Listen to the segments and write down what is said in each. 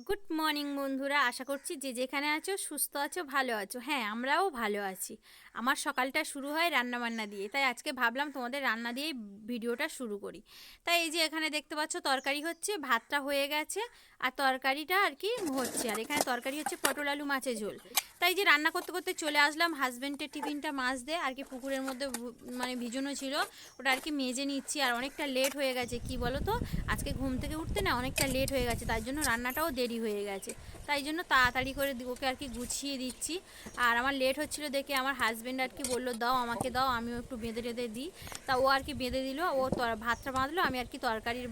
Good morning বন্ধুরা, আশা করছি যে যেখানে আছো সুস্থ আছো, ভালো আছো। হ্যাঁ, আমরাও ভালো আছি। আমার সকালটা শুরু হয় রান্নাবান্না দিয়ে, তাই আজকে ভাবলাম তোমাদের রান্না দিয়েই ভিডিওটা শুরু করি। তাই এই যে এখানে দেখতে পাচ্ছ তরকারি হচ্ছে, ভাতটা হয়ে গেছে আর তরকারিটা আর কি হচ্ছে। আর এখানে তরকারি হচ্ছে পটল আলু মাছের ঝোল। তাই যে রান্না করতে করতে চলে আসলাম, হাজব্যান্ডের টিফিনটা মাছ দিয়ে আর কি পুকুরের মধ্যে মানে ভিজানো ছিল, ওটা আর কি মেজে নিচ্ছি। আর অনেকটা লেট হয়ে গেছে, কি বলো তো, আজকে ঘুম থেকে উঠতে না অনেকটা লেট হয়ে গেছে, তাই জন্য রান্নাটাও দেরি হয়ে গেছে। তাই জন্য তাড়াতাড়ি করে ওকে আর কি গুছিয়ে দিচ্ছি। আর আমার লেট হচ্ছিলো দেখে আমার হাজব্যান্ড আর কি বললো, দাও আমাকে দাও, আমিও একটু বেঁধে টেঁধে দিই। তা ও আর কি বেঁধে দিল, ও ভাতটা বাঁধলো, আমি আর কি তরকারির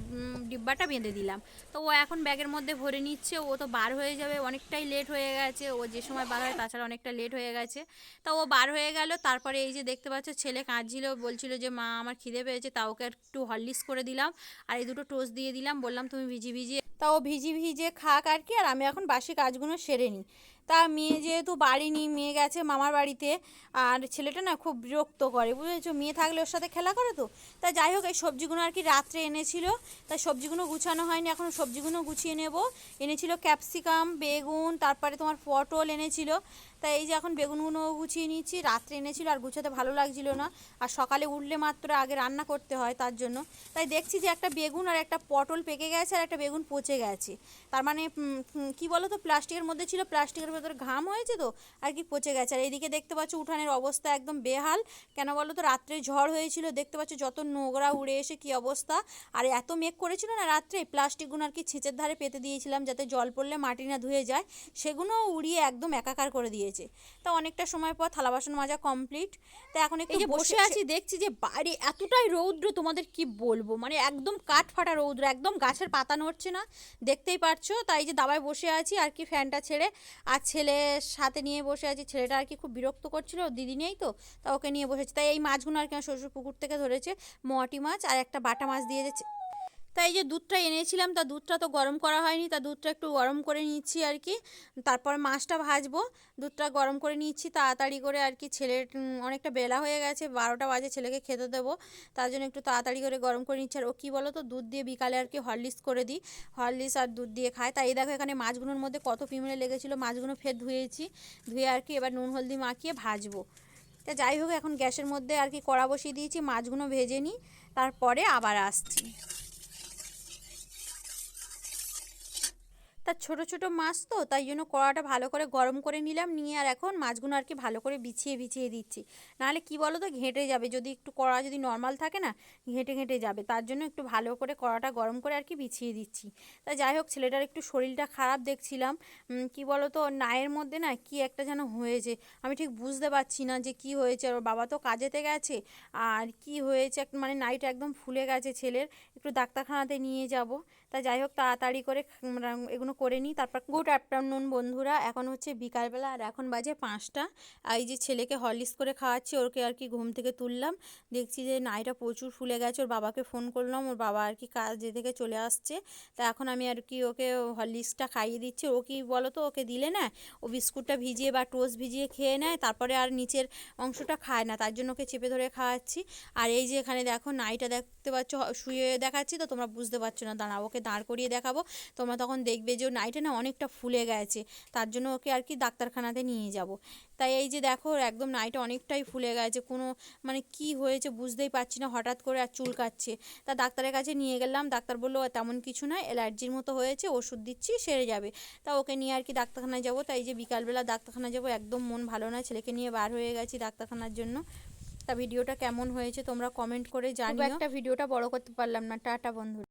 ডিব্বাটা বেঁধে দিলাম। তো ও এখন ব্যাগের মধ্যে ভরে নিচ্ছে, ও তো বার হয়ে যাবে, অনেকটাই লেট হয়ে গেছে, ও যে সময় বার হয় তাছাড়া অনেকটা লেট হয়ে গেছে। তা ও বার হয়ে গেল। তারপরে এই যে দেখতে পাচ্ছ ছেলে কাঁদছিল, বলছিল যে মা আমার খিদে পেয়েছে, তা ওকে একটু হরলিক্স করে দিলাম আর এই দুটো টোস্ট দিয়ে দিলাম, বললাম তুমি ভিজিয়ে ভিজিয়ে, তা ও ভিজিয়ে ভিজিয়ে খাক আর কি। আর আমি এখন বাসি কাজগুলো সেরে নিই। তা মেয়ে যেহেতু বাড়ি নেই, মেয়ে গেছে মামার বাড়িতে, আর ছেলেটা না খুব বিরক্ত করে, বুঝেছো, মেয়ে থাকলে ওর সাথে খেলা করে তো। তা যাই হোক, এই সবজিগুলো আর কি রাত্রে এনেছিল, তাই সবজিগুলো গুছানো হয়নি, এখন সবজিগুলো গুছিয়ে নেব। এনেছিল ক্যাপসিকাম, বেগুন, তারপরে তোমার পটল এনেছিল। তাই এই যে এখন বেগুনগুলো গুছিয়ে নিচ্ছি, রাত্রে এনেছিল আর গুছাতে ভালো লাগছিল না, আর সকালে উঠলে মাত্র আগে রান্না করতে হয় তার জন্য। তাই দেখছি যে একটা বেগুন আর একটা পটল পেকে গেছে আর একটা বেগুন পচে গেছে। তার মানে কি বলো তো, প্লাস্টিকের মধ্যে ছিল, প্লাস্টিকের ভেতরে ঘাম হয়েছে তো আর কি পচে গেছে। আর এইদিকে দেখতে পাচ্ছ উঠানের অবস্থা একদম বেহাল। কেন বলো তো, রাত্রে ঝড় হয়েছিল, দেখতে পাচ্ছ যত নোংরা উড়ে এসে কি অবস্থা। আর এত মেঘ করেছিল না রাত্রে, প্লাস্টিকগুলো আর কি ছেঁচের ধারে পেতে দিয়েছিলাম যাতে জল পড়লে মাটি না ধুয়ে যায়, সেগুলো উড়িয়ে একদম একাকার করে দিয়েছে। তা অনেকটা সময় পর থালা বাসন মাজা কমপ্লিট। তা এখন একটু বসে আছি, দেখছি যে বাইরে এতটাই রৌদ্র, তোমাদের কি বলবো, মানে একদম কাঠ ফাটা রৌদ্র, একদম গাছের পাতা নড়ছে না, দেখতেই পারছো। তাই যে দাবায় বসে আছি আর কি ফ্যানটা ছেড়ে, আর ছেলের সাথে নিয়ে বসে আছি। ছেলেটা আর কি খুব বিরক্ত করছিল, দিদি নেই তো, তা ওকে নিয়ে বসেছি। তাই এই মাছগুলো আর কি আমার শ্বশুর পুকুর থেকে ধরেছে, মোয়াটি মাছ আর একটা বাটা মাছ দিয়ে যাচ্ছে। তাই যে দুধটা এনেছিলাম, তা দুধটা তো গরম করা হয়নি, তা দুধটা একটু গরম করে নিচ্ছি আর কি। তারপর মাছটা ভাজবো, দুধটা গরম করে নিচ্ছি তাড়াতাড়ি করে আর কি। ছেলের অনেকটা বেলা হয়ে গেছে, 12টা বাজে, ছেলেকে খেতে দেবো, তার জন্য একটু তাড়াতাড়ি করে গরম করে নিচ্ছি। আর ও কী বলো তো, দুধ দিয়ে বিকালে আর কি হরলিক্স করে দিই, হরলিক্স আর দুধ দিয়ে খায়। তাই এই দেখো এখানে মাছগুলোর মধ্যে কত পিঁমড়ে লেগেছিলো, মাছগুলো ফের ধুয়েছি, ধুয়ে আর কি এবার নুন হলদি মাখিয়ে ভাজবো। তা যাই হোক, এখন গ্যাসের মধ্যে আর কি কড়া বসিয়ে দিয়েছি, মাছগুলো ভেজে নিই, তারপরে আবার আসছি। তা ছোট ছোট মাছ তো, তাই জন্য কড়াটা ভালো করে গরম করে নিলাম, নিয়ে আর এখন মাছগুলো আর কি ভালো করে বিছিয়ে বিছিয়ে দিচ্ছি। নাহলে কি বলো তো, ঘেঁটে যাবে, যদি একটু কড়া যদি নর্মাল থাকে না, ঘেঁটে ঘেঁটে যাবে, তার জন্য একটু ভালো করে কড়াটা গরম করে আর কি বিছিয়ে দিচ্ছি। তা যাই হোক, ছেলেটার একটু শরীরটা খারাপ দেখছিলাম, কি বলো তো, ওর নায়ের মধ্যে না কি একটা যেন হয়েছে, আমি ঠিক বুঝতে পারছি না যে কি হয়েছে। ওর বাবা তো কাজেতে গেছে, আর কি হয়েছে মানে নাইট একদম ফুলে গেছে ছেলের, একটু ডাক্তারখানাতে নিয়ে যাব। তা যাই হোক, তাড়াতাড়ি করে এগুলো করে নিই। তারপর গুড আফটারনুন বন্ধুরা, এখন হচ্ছে বিকালবেলা আর এখন বাজে 5টা। এই যে ছেলেকে হরলিক্স করে খাওয়াচ্ছি, ওকে আর কি ঘুম থেকে তুললাম, দেখছি যে নাইটা প্রচুর ফুলে গেছে। ওর বাবাকে ফোন করলাম, ওর বাবা আর কি কাজে থেকে চলে আসছে। তা এখন আমি আর কি ওকে হরলিক্সটা খাইয়ে দিচ্ছি। ও কি বলো তো, ওকে দিলে না, ও বিস্কুটটা ভিজিয়ে বা টোস্ট ভিজিয়ে খেয়ে নেয়, তারপরে আর নিচের অংশটা খায় না, তার জন্য ওকে চেপে ধরে খাওয়াচ্ছি। আর এই যে এখানে দেখো নাইটা দেখতে পাচ্ছ, শুয়ে দেখাচ্ছি তো তোমরা বুঝতে পারছো না, দাঁড়াও ওকে দাঁড় করিয়ে দেখাবো, তোমরা তখন দেখবে যে ও নাইটা না অনেকটা ফুলে গেছে, তার জন্য ওকে আর কি ডাক্তারখানাতে নিয়ে যাব। তাই এই যে দেখো একদম নাইটা অনেকটাই ফুলে গেছে, কোনো মানে কি হয়েছে বুঝতেই পারছি না, হঠাৎ করে আর চুলকাচ্ছে। তা ডাক্তারের কাছে নিয়ে গেলাম, ডাক্তার বললো তেমন কিছু নয়, অ্যালার্জির মতো হয়েছে, ওষুধ দিচ্ছি সেরে যাবে। তা ওকে নিয়ে আর কি ডাক্তারখানায় যাবো। তাই যে বিকালবেলা ডাক্তারখানায় যাবো, একদম মন ভালো নয়, ছেলেকে নিয়ে বার হয়ে গেছি ডাক্তারখানার জন্য। তা ভিডিওটা কেমন হয়েছে তোমরা কমেন্ট করে জানিও। একটা ভিডিওটা বড় করতে পারলাম না, টাটা বন্ধুরা।